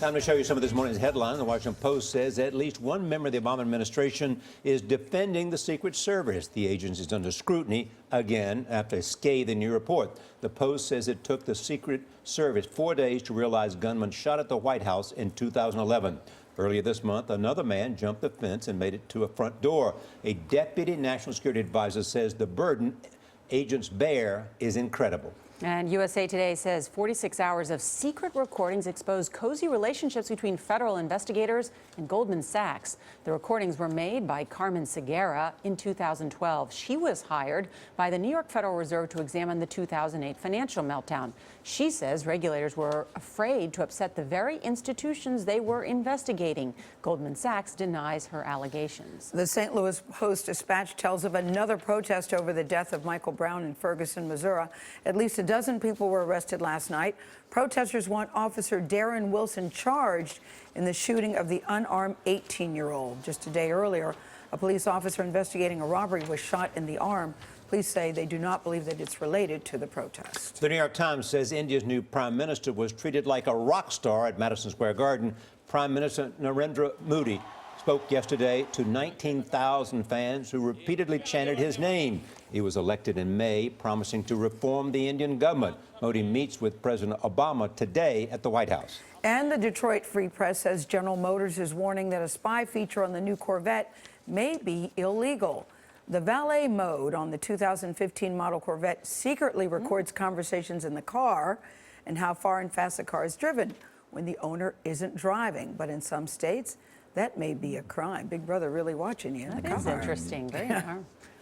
Time to show you some of this morning's headlines. The Washington Post says at least one member of the Obama administration is defending the Secret Service. The agency is under scrutiny again after a scathing new report. The Post says it took the Secret Service 4 days to realize gunmen shot at the White House in 2011. Earlier this month, another man jumped the fence and made it to a front door. A deputy national security advisor says the burden agents bear is incredible. And USA Today says 46 hours of secret recordings expose cozy relationships between federal investigators and Goldman Sachs. The recordings were made by Carmen Segarra in 2012. She was hired by the New York Federal Reserve to examine the 2008 financial meltdown. She says regulators were afraid to upset the very institutions they were investigating. Goldman Sachs denies her allegations. The St. Louis Post-Dispatch tells of another protest over the death of Michael Brown in Ferguson, Missouri. At least a dozen people were arrested last night. Protesters want Officer Darren Wilson charged in the shooting of the unarmed 18-year-old. Just a day earlier, a police officer investigating a robbery was shot in the arm. Police say they do not believe that it's related to the protest. The New York Times says India's new prime minister was treated like a rock star at Madison Square Garden. Prime Minister Narendra Modi spoke yesterday to 19,000 fans who repeatedly chanted his name. He was elected in May, promising to reform the Indian government. Modi meets with President Obama today at the White House. And the Detroit Free Press says General Motors is warning that a spy feature on the new Corvette may be illegal. The valet mode on the 2015 model Corvette secretly records conversations in the car and how far and fast the car is driven when the owner isn't driving. But in some states, that may be a crime. Big Brother really watching you in the car. That is interesting. Very